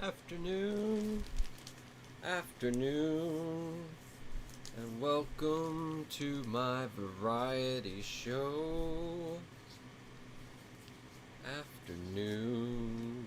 Afternoon, and welcome to my variety show. Afternoon.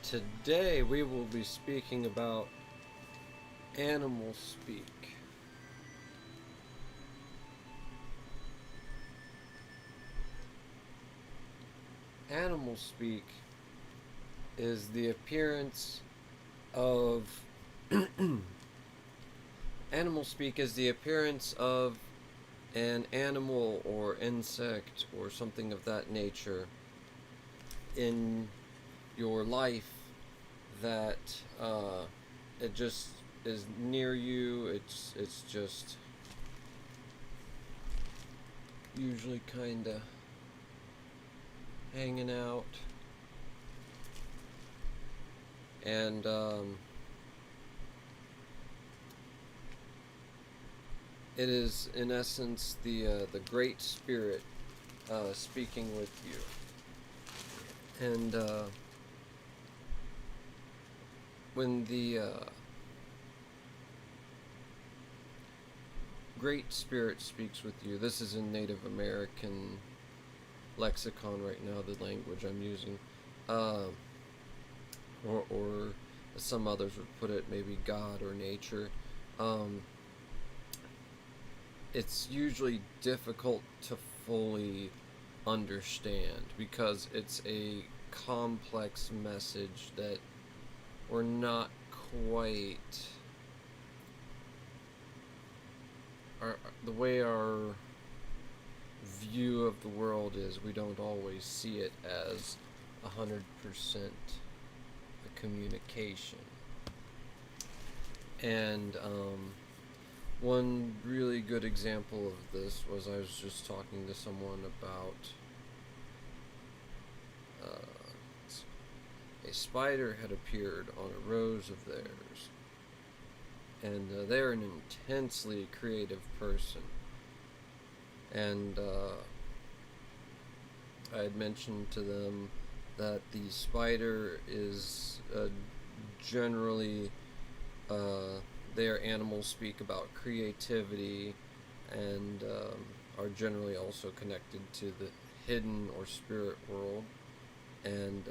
Today we will be speaking about animal speak. Animal speak is the appearance of animal speak is the appearance of an animal or insect or something of that nature in your life that it just is near you. It's just usually kinda hanging out, and it is in essence the Great Spirit speaking with you. And when the Great Spirit speaks with you, this is in Native American lexicon right now, the language I'm using, or as some others would put it, maybe God or nature. It's usually difficult to fully understand because it's a complex message that we're not quite the way our view of the world is. We don't always see it as 100% a communication. And one really good example of this was I was just talking to someone about a spider had appeared on a rose of theirs, and they're an intensely creative person, and I had mentioned to them that the spider is generally their animals speak about creativity and are generally also connected to the hidden or spirit world, and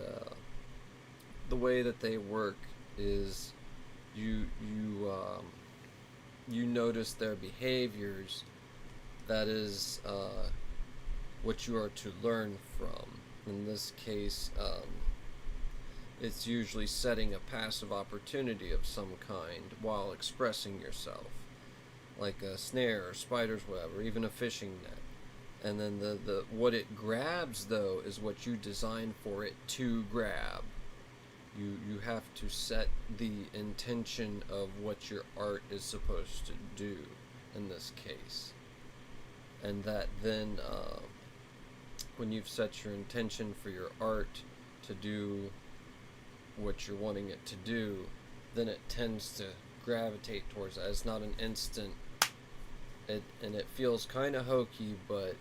the way that they work is you notice their behaviors. That is what you are to learn from. In this case, it's usually setting a passive opportunity of some kind while expressing yourself, like a snare or spider's web or even a fishing net. And then the what it grabs, though, is what you design for it to grab. You have to set the intention of what your art is supposed to do in this case. And that then, when you've set your intention for your art to do what you're wanting it to do, then it tends to gravitate towards that. It's not an instant, and it feels kind of hokey, but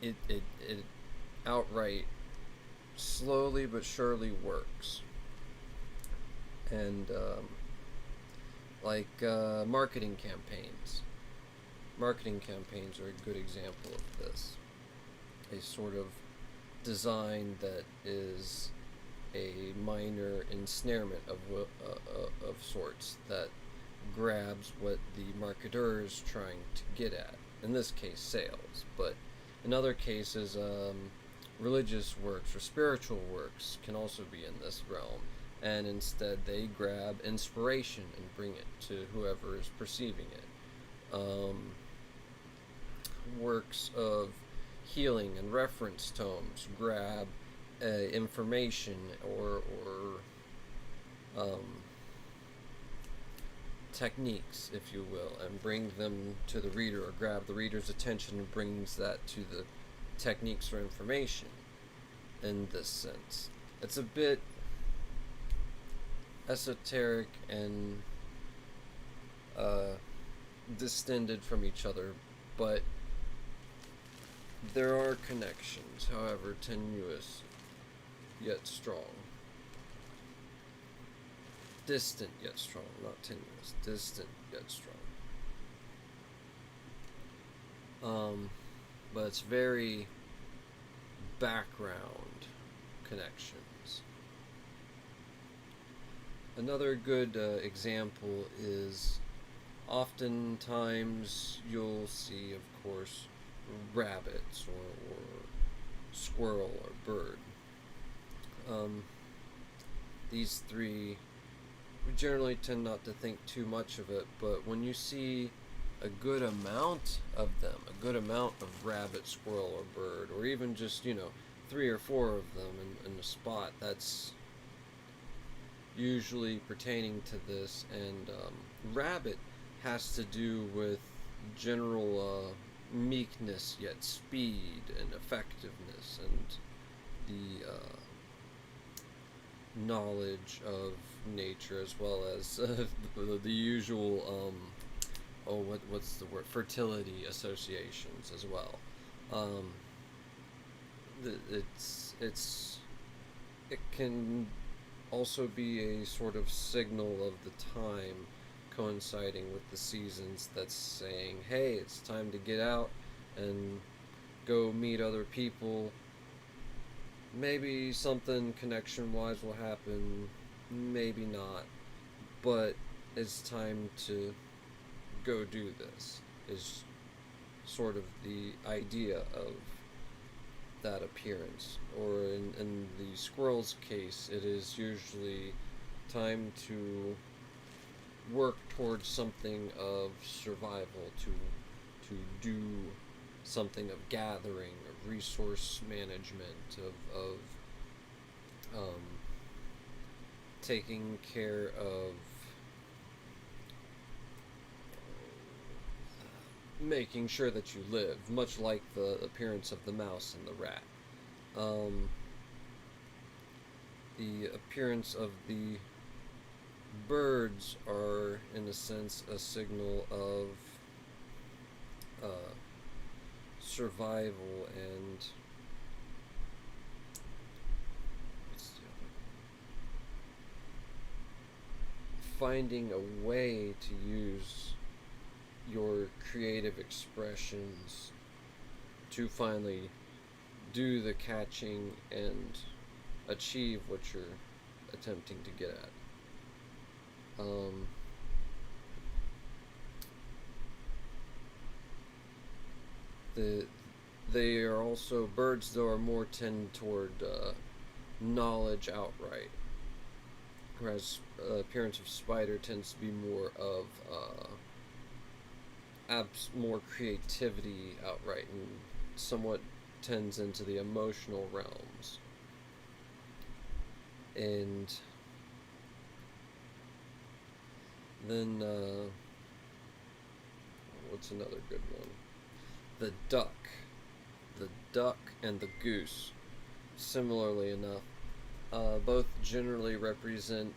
it outright, slowly but surely works. And marketing campaigns. Marketing campaigns are a good example of this. A sort of design that is a minor ensnarement of sorts that grabs what the marketer is trying to get at. In this case, sales. But in other cases, religious works or spiritual works can also be in this realm. And instead they grab inspiration and bring it to whoever is perceiving it. Works of healing and reference tomes grab information or techniques, if you will, and bring them to the reader, or grab the reader's attention and brings that to the techniques or information. In this sense, it's a bit esoteric and distended from each other, but there are connections, however tenuous yet strong. Distant yet strong, not tenuous. Distant yet strong. But it's very background connections. Another good example is oftentimes you'll see, of course, rabbits or squirrel or bird. These three, we generally tend not to think too much of it, but when you see a good amount of them, a good amount of rabbit, squirrel, or bird, or even just, 3 or 4 of them in a spot, that's usually pertaining to this. And rabbit has to do with general meekness yet speed and effectiveness, and the knowledge of nature, as well as the usual what's the word, fertility associations as well. It can also be a sort of signal of the time coinciding with the seasons, that's saying, hey, it's time to get out and go meet other people. Maybe something connection-wise will happen, maybe not, but it's time to go do this, is sort of the idea of that appearance. Or in the squirrel's case, it is usually time to work towards something of survival, to do something of gathering, of resource management, of taking care of making sure that you live, much like the appearance of the mouse and the rat. The appearance of the birds are, in a sense, a signal of survival and finding a way to use your creative expressions to finally do the catching and achieve what you're attempting to get at. Um, the they are also birds, though, are more tend toward knowledge outright, whereas appearance of spider tends to be more of more creativity outright, and somewhat tends into the emotional realms. And then what's another good one? The duck. The duck and the goose, similarly enough, both generally represent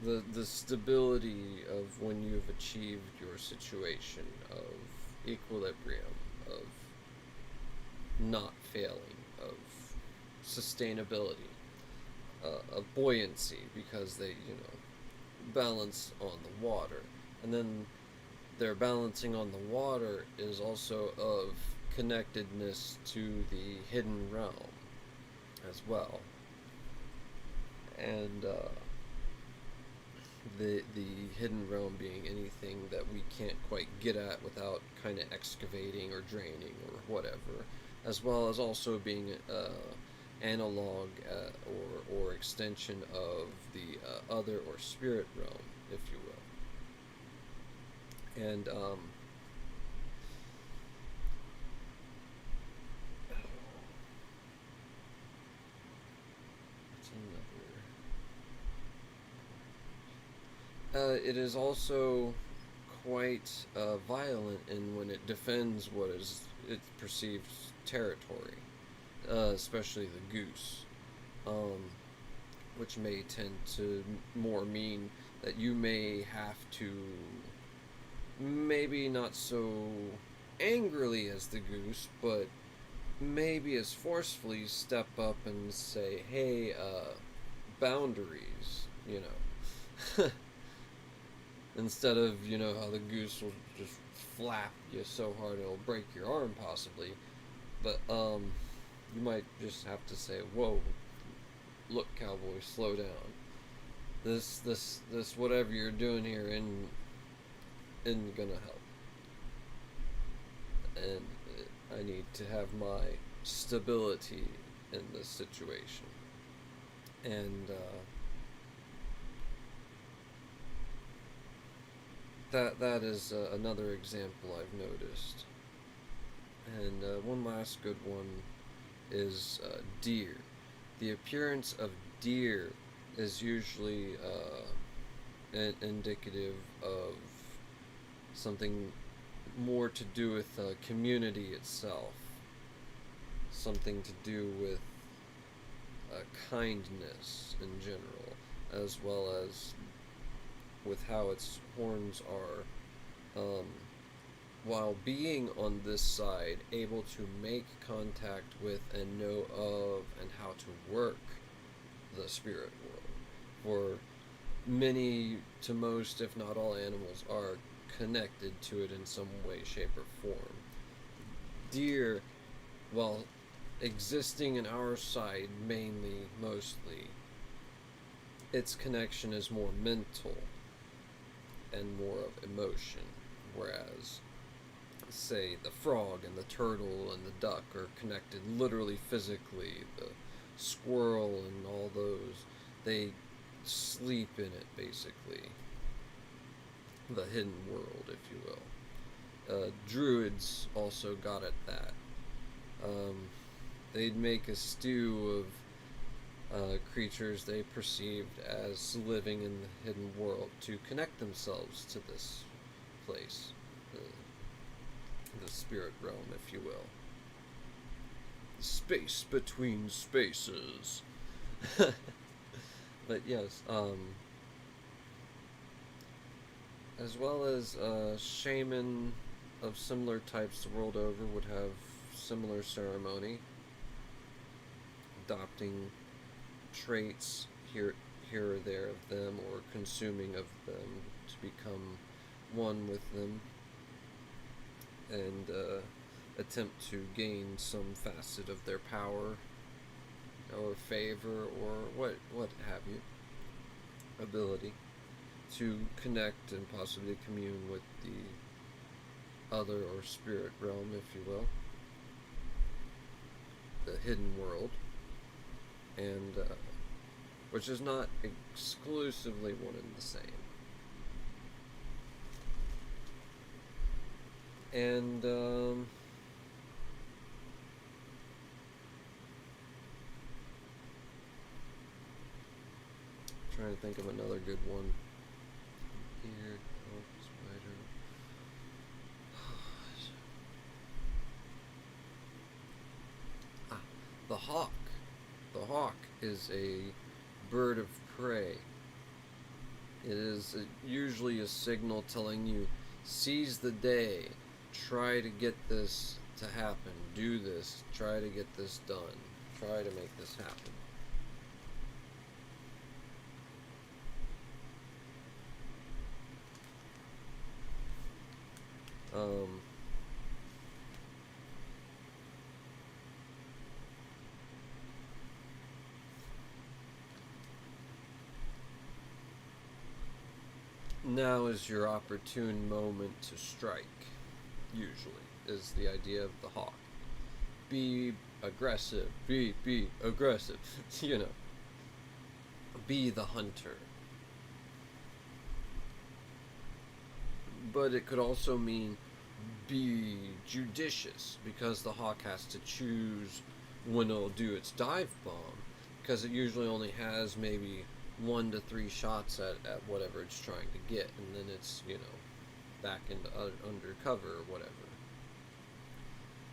the stability of when you've achieved your situation of equilibrium, of not failing, of sustainability, of buoyancy, because they, balance on the water. And then their balancing on the water is also of connectedness to the hidden realm as well. And the hidden realm being anything that we can't quite get at without kind of excavating or draining or whatever, as well as also being analog or extension of the other or spirit realm, if you will. And it is also quite violent in when it defends what is it perceived territory, especially the goose, which may tend to more mean that you may have to, maybe not so angrily as the goose, but maybe as forcefully step up and say, hey, boundaries, Instead of, how the goose will just flap you so hard it'll break your arm possibly. But, you might just have to say, whoa, look, cowboy, slow down. This whatever you're doing here isn't gonna help. And I need to have my stability in this situation. And, that is another example I've noticed. And one last good one is deer. The appearance of deer is usually indicative of something more to do with community itself, something to do with kindness in general, as well as with how its horns are, while being on this side, able to make contact with and know of and how to work the spirit world. For many to most, if not all, animals are connected to it in some way, shape, or form. Deer, while existing in our side mainly, mostly, its connection is more mental and more of emotion, whereas, say, the frog and the turtle and the duck are connected literally physically. The squirrel and all those, they sleep in it, basically. The hidden world, if you will. Druids also got at that. They'd make a stew of creatures they perceived as living in the hidden world to connect themselves to this place, the spirit realm, if you will. Space between spaces. But yes, as well as shaman of similar types the world over would have similar ceremony, adopting traits here or there of them, or consuming of them to become one with them, and attempt to gain some facet of their power or favor or what have you, ability to connect and possibly commune with the other or spirit realm, if you will, the hidden world, and which is not exclusively one and the same. And trying to think of another good one here. Oh, spider. The hawk. The hawk is a bird of prey. It is usually a signal telling you, seize the day, try to get this to happen, do this, try to get this done, try to make this happen. Now is your opportune moment to strike, usually, is the idea of the hawk. Be aggressive, be aggressive, you know. Be the hunter. But it could also mean be judicious, because the hawk has to choose when it'll do its dive bomb, because it usually only has maybe 1 to 3 shots at whatever it's trying to get, and then it's, you know, back into undercover or whatever.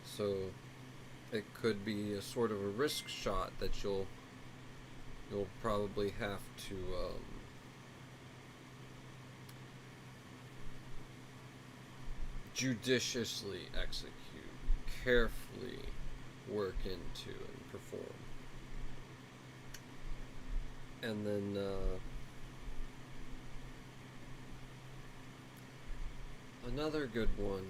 So it could be a sort of a risk shot that you'll probably have to judiciously execute, carefully work into and perform. And then another good one,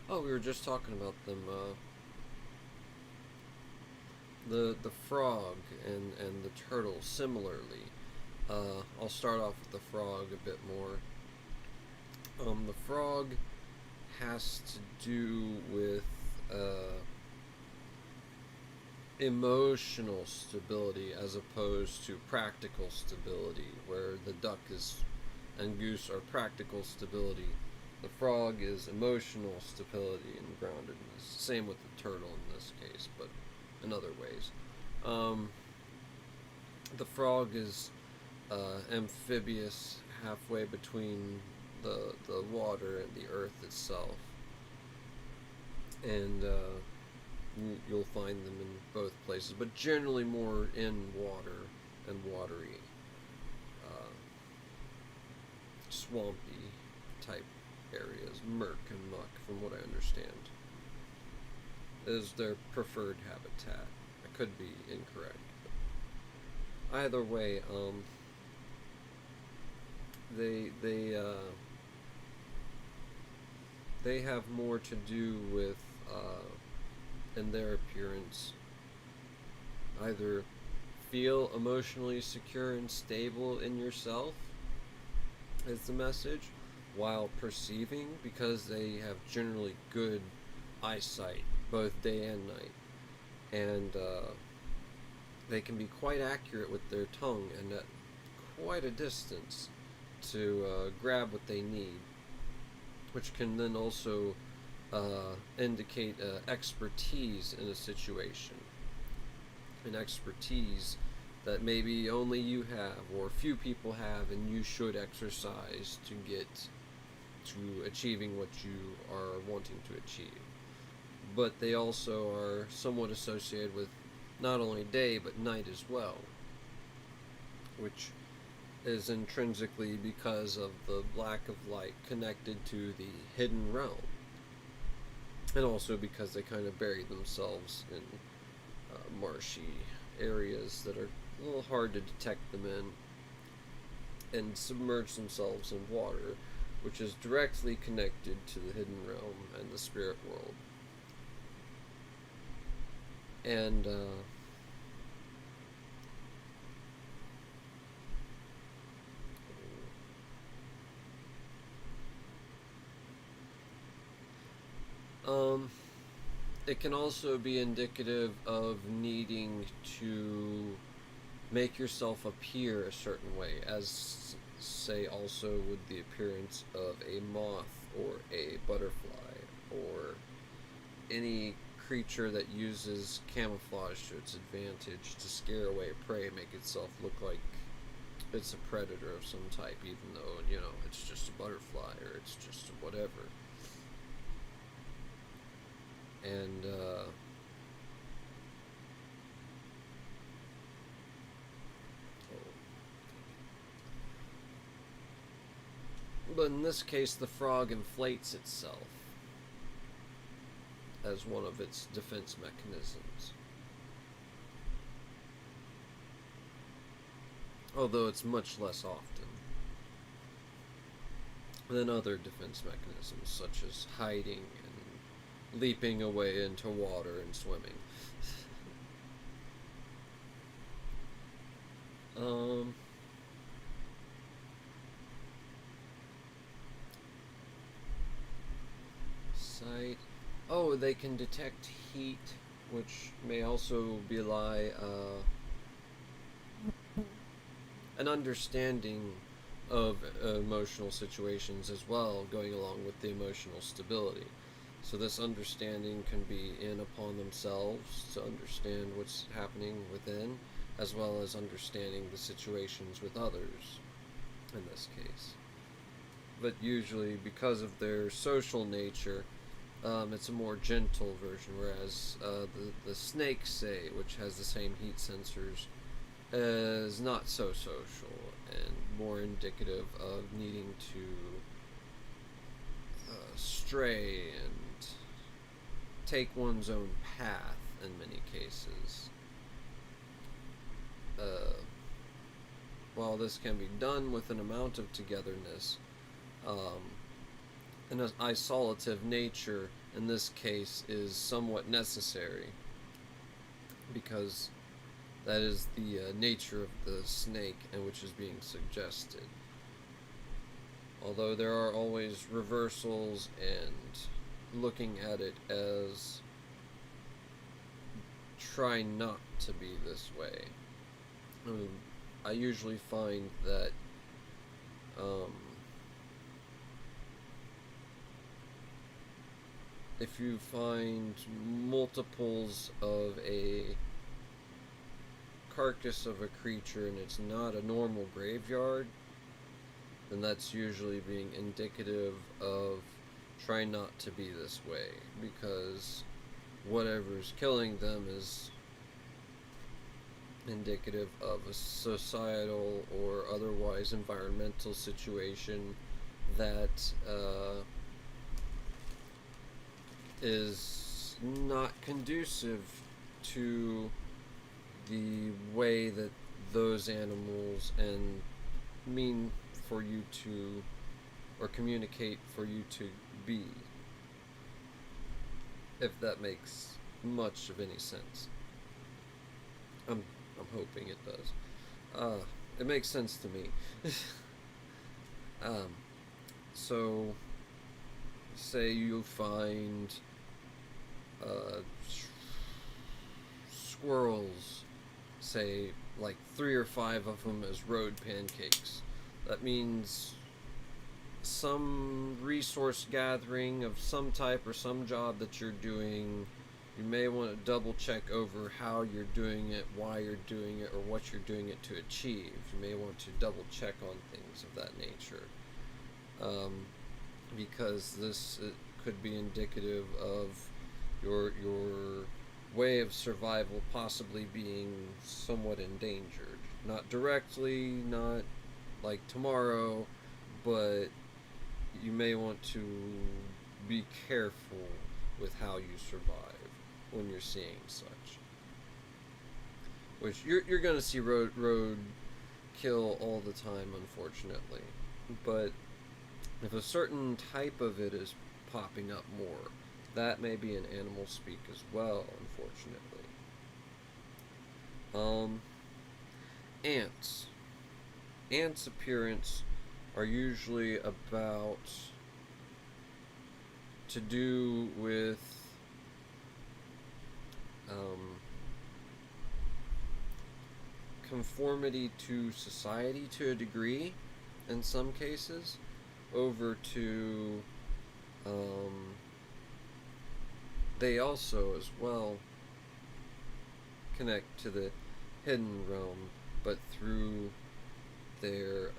we were just talking about them, the frog and the turtle similarly. I'll start off with the frog a bit more. The frog has to do with emotional stability as opposed to practical stability, where the duck and goose are practical stability. The frog is emotional stability and groundedness. Same with the turtle in this case, but in other ways. The frog is amphibious, halfway between the water and the earth itself, and you'll find them in both places, but generally more in water and watery, swampy type areas. Murk and muck, from what I understand, is their preferred habitat. I could be incorrect, but either way, they have more to do with, in their appearance, either feel emotionally secure and stable in yourself, is the message, while perceiving, because they have generally good eyesight, both day and night, and they can be quite accurate with their tongue and at quite a distance to grab what they need, which can then also indicate expertise in a situation, an expertise that maybe only you have or few people have, and you should exercise to get to achieving what you are wanting to achieve. But they also are somewhat associated with not only day but night as well, which is intrinsically because of the lack of light connected to the hidden realm, and also because they kind of bury themselves in marshy areas that are a little hard to detect them in, and submerge themselves in water, which is directly connected to the hidden realm and the spirit world. And it can also be indicative of needing to make yourself appear a certain way, as say also with the appearance of a moth or a butterfly or any creature that uses camouflage to its advantage to scare away prey, make itself look like it's a predator of some type, even though, you know, it's just a butterfly or it's just whatever. And but in this case, the frog inflates itself as one of its defense mechanisms. Although it's much less often than other defense mechanisms, such as hiding and leaping away into water and swimming. Sight. Oh, they can detect heat, which may also belie an understanding of emotional situations as well, going along with the emotional stability. So this understanding can be in upon themselves to understand what's happening within, as well as understanding the situations with others in this case. But usually, because of their social nature, it's a more gentle version, whereas the snake, say, which has the same heat sensors, is not so social and more indicative of needing to stray and take one's own path in many cases. While this can be done with an amount of togetherness, an isolative nature in this case is somewhat necessary, because that is the nature of the snake and which is being suggested. Although there are always reversals and looking at it as try not to be this way. I usually find that if you find multiples of a carcass of a creature and it's not a normal graveyard, then that's usually being indicative of try not to be this way, because whatever's killing them is indicative of a societal or otherwise environmental situation that is not conducive to the way that those animals and mean for you to, or communicate for you to be, if that makes much of any sense. I'm hoping it does. It makes sense to me. So say you find squirrels, say like 3 or 5 of them as road pancakes. That means some resource gathering of some type or some job that you're doing. You may want to double check over how you're doing it, why you're doing it, or what you're doing it to achieve. You may want to double check on things of that nature. Because this could be indicative of your way of survival possibly being somewhat endangered. Not directly, not like tomorrow, but you may want to be careful with how you survive when you're seeing such. Which you're going to see road kill all the time, unfortunately. But If a certain type of it is popping up more, that may be an animal speak as well, unfortunately. Ants. Ants' appearance are usually about to do with conformity to society to a degree, in some cases, over to they also as well connect to the hidden realm, but through their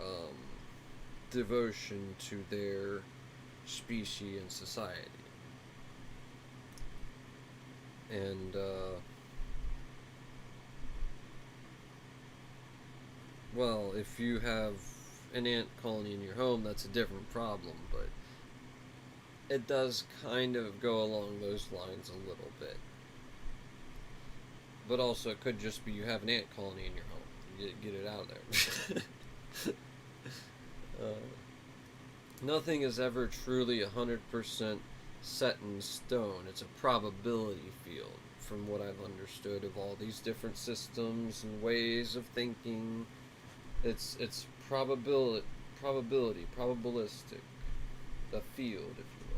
devotion to their species and society. And well, if you have an ant colony in your home, that's a different problem, but it does kind of go along those lines a little bit. But also, it could just be you have an ant colony in your home. Get it out of there. Nothing is ever truly 100% set in stone. It's a probability field, from what I've understood of all these different systems and ways of thinking. It's probabilistic, the field, if you will.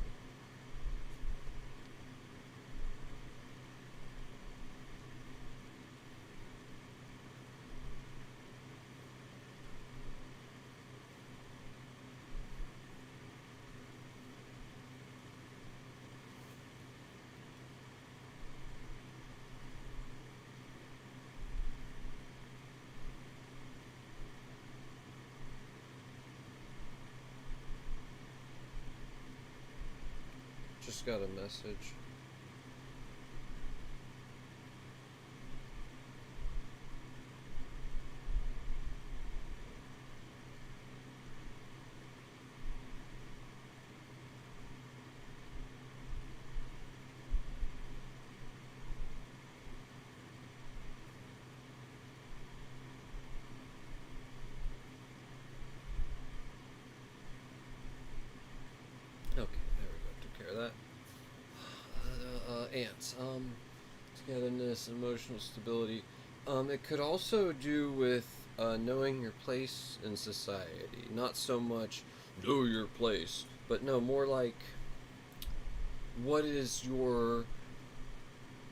Just got a message. Okay, there we go. Took care of that. Ants. Togetherness, emotional stability. It could also do with knowing your place in society. Not so much know your place, but no, more like what is your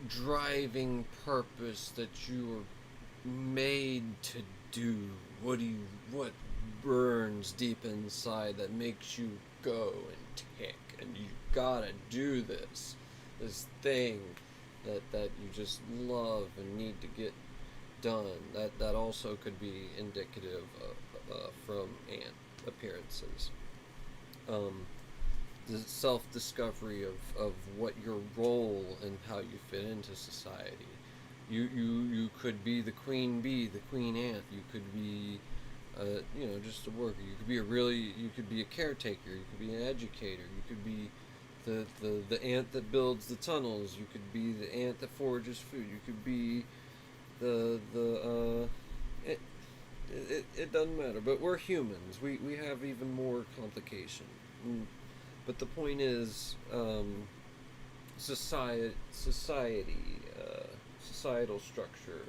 driving purpose that you are made to do? What burns deep inside that makes you go and tick, and you gotta do this thing that you just love and need to get done. That also could be indicative from ant appearances. The self-discovery of what your role and how you fit into society. You could be the queen bee, the queen ant. You could be just a worker. You could be a caretaker. You could be an educator. You could be the ant that builds the tunnels. You could be the ant that forages food. You could be it doesn't matter. But we're humans. We have even more complication. But the point is, society, societal structure,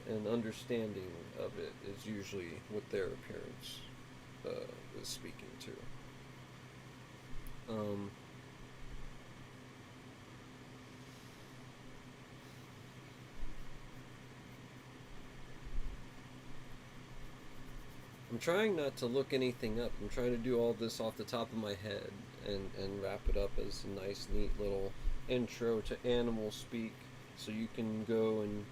and understanding of it is usually what their appearance is speaking to. I'm trying not to look anything up. I'm trying to do all this off the top of my head and wrap it up as a nice, neat little intro to animal speak, so you can go and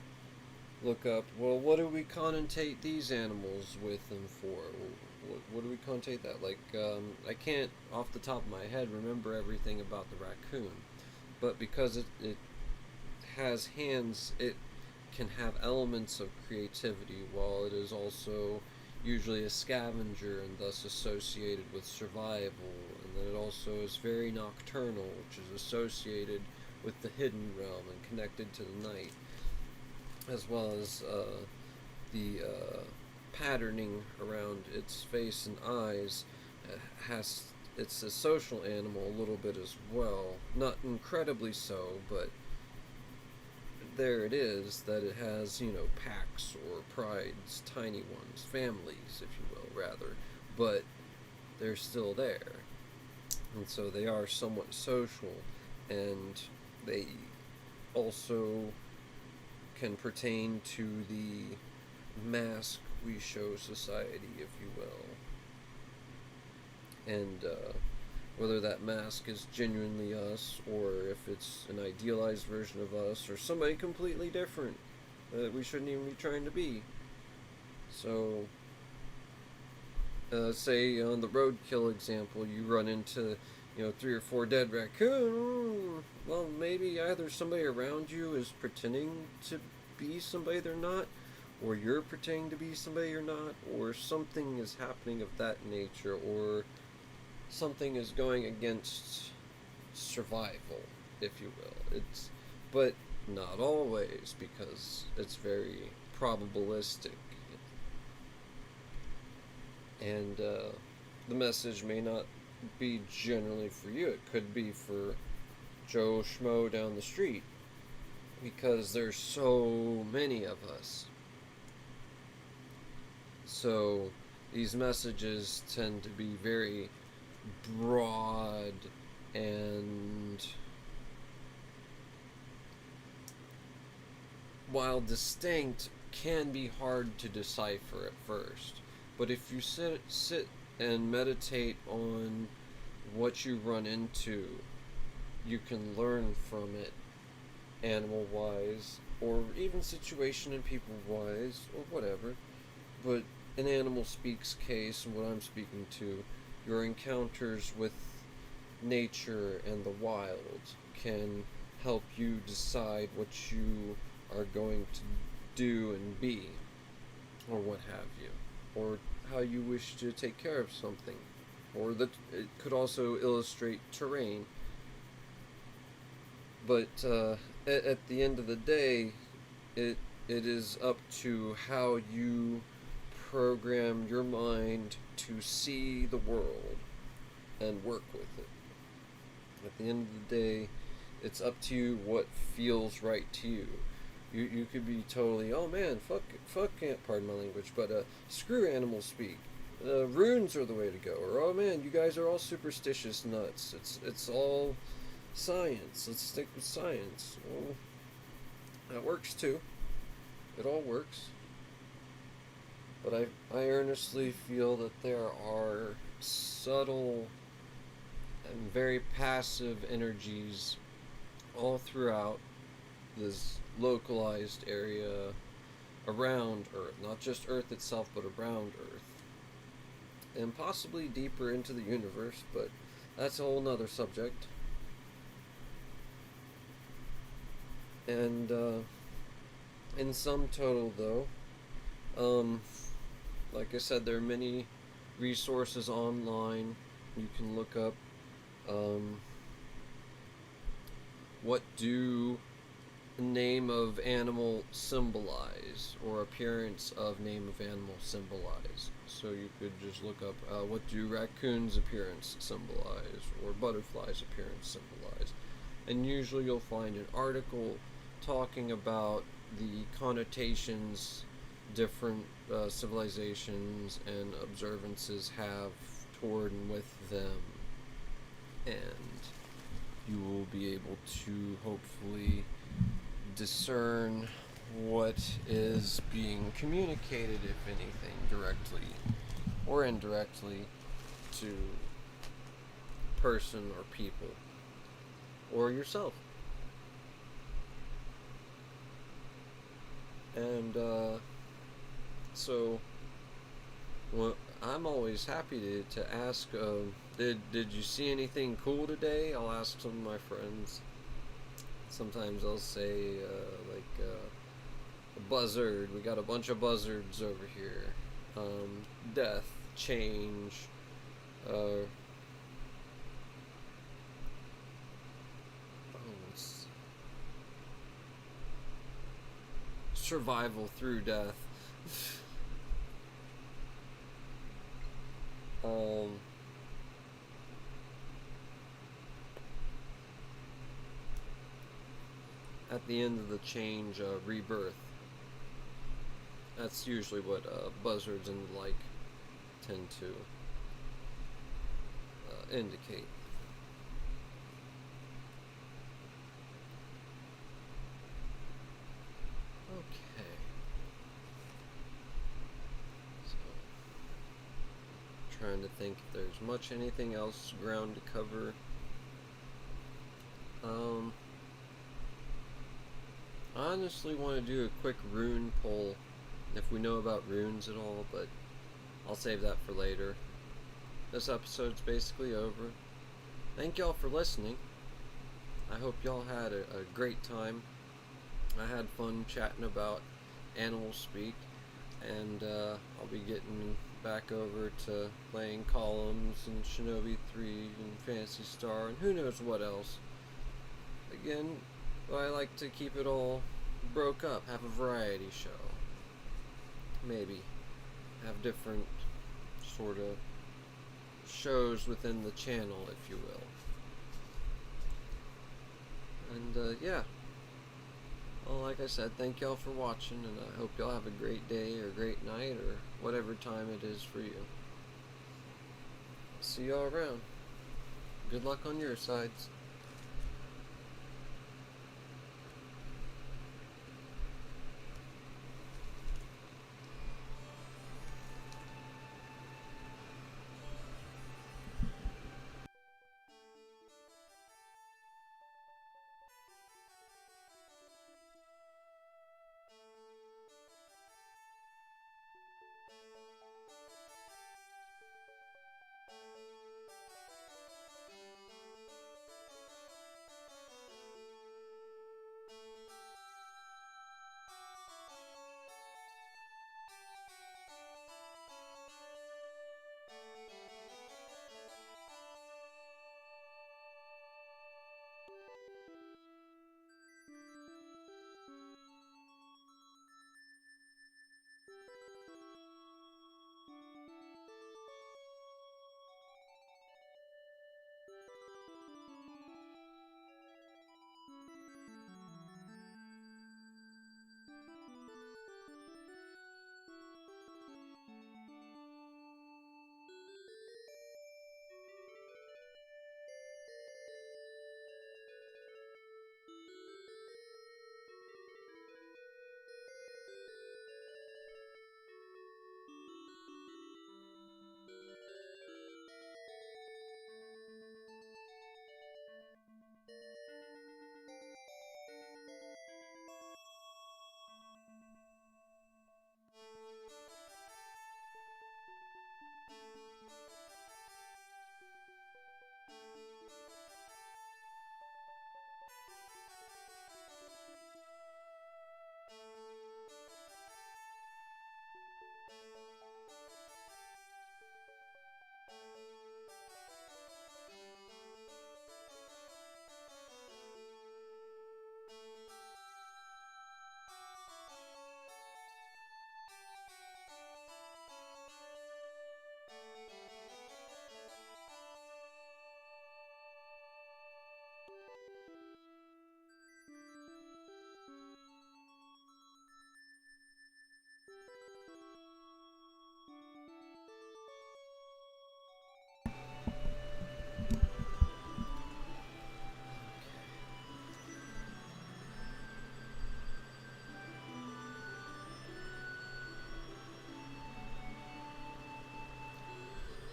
look up, well, what do we connotate these animals with and for? What do we connotate that? Like, I can't, off the top of my head, remember everything about the raccoon, but because it has hands, it can have elements of creativity, while it is also usually a scavenger and thus associated with survival, and then it also is very nocturnal, which is associated with the hidden realm and connected to the night, as well as the patterning around its face and eyes has it's a social animal a little bit as well. Not incredibly so, but there it is, that it has, packs or prides, tiny ones, families, if you will, rather, but they're still there. And so they are somewhat social, and they also can pertain to the mask we show society, if you will. And whether that mask is genuinely us, or if it's an idealized version of us, or somebody completely different that we shouldn't even be trying to be. So, say on the roadkill example, you run into, 3 or 4 dead raccoons. Well, maybe either somebody around you is pretending to be somebody they're not, or you're pretending to be somebody you're not, or something is happening of that nature, or something is going against survival, if you will. But not always, because it's very probabilistic. And the message may not be generally for you. It could be for Joe Schmo down the street, because there's so many of us. So these messages tend to be very broad and, while distinct, can be hard to decipher at first. But if you sit and meditate on what you run into, you can learn from it, animal-wise, or even situation and people-wise, or whatever. But in Animal Speak's case, and what I'm speaking to, your encounters with nature and the wild can help you decide what you are going to do and be, or what have you, or how you wish to take care of something, or that it could also illustrate terrain. But at the end of the day, it is up to how you program your mind to see the world and work with it. At the end of the day, it's up to you what feels right to you. You could be totally, oh man, fuck can't pardon my language, but screw Animal Speak. Runes are the way to go. Or, oh man, you guys are all superstitious nuts. It's all science. Let's stick with science. Well, that works too. It all works. But I earnestly feel that there are subtle and very passive energies all throughout this localized area around Earth. Not just Earth itself, but around Earth. And possibly deeper into the universe, but that's a whole nother subject. And in sum total, though, like I said, there are many resources online. You can look up what do name of animal symbolize, or appearance of name of animal symbolize. So you could just look up what do raccoons' appearance symbolize, or butterflies' appearance symbolize. And usually you'll find an article talking about the connotations different civilizations and observances have toward and with them. And you will be able to hopefully discern what is being communicated, if anything, directly or indirectly to person or people or yourself. And so well, I'm always happy to ask, did you see anything cool today? I'll ask some of my friends. Sometimes I'll say, a buzzard. We got a bunch of buzzards over here. Death, change, survival through death. at the end of the change, rebirth. That's usually what buzzards and the like tend to indicate. Okay. So, trying to think if there's much anything else ground to cover. I honestly want to do a quick rune poll, if we know about runes at all, but I'll save that for later. This episode's basically over. Thank y'all for listening. I hope y'all had a great time. I had fun chatting about animal speak, and I'll be getting back over to playing Columns and Shinobi 3 and Phantasy Star and who knows what else. Again, I like to keep it all broke up, have a variety show. Maybe have different sort of shows within the channel, if you will. And yeah, well, like I said, thank y'all for watching, and I hope y'all have a great day or great night or whatever time it is for you. See y'all around. Good luck on your sides.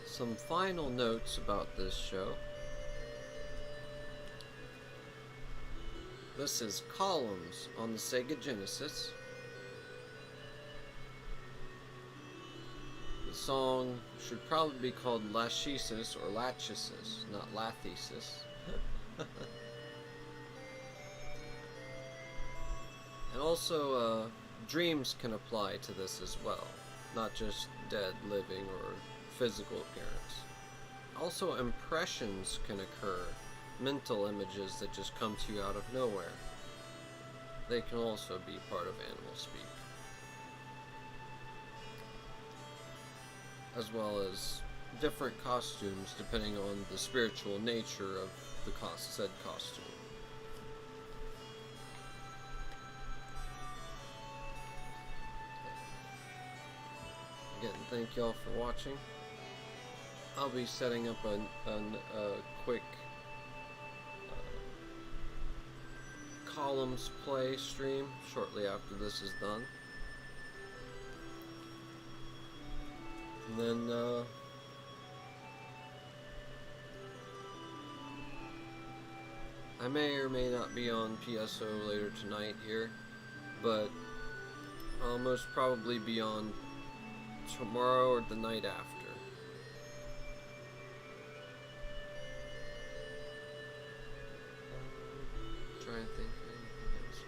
Some final notes about this show. This is Columns on the Sega Genesis. The song should probably be called Lachesis or Lachesis, not Lathesis. And also, dreams can apply to this as well, not just dead, living, or physical appearance. Also, impressions can occur, mental images that just come to you out of nowhere. They can also be part of animal speak. As well as different costumes depending on the spiritual nature of the said costume. again, thank y'all for watching. I'll be setting up a quick columns play stream shortly after this is done. And then, I may or may not be on PSO later tonight here, but I'll most probably be on tomorrow or the night after. Try and think of anything else.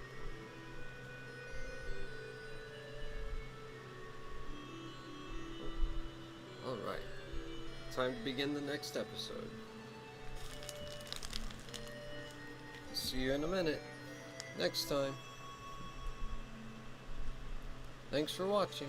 Alright, time to begin the next episode. See you in a minute. Next time. Thanks for watching.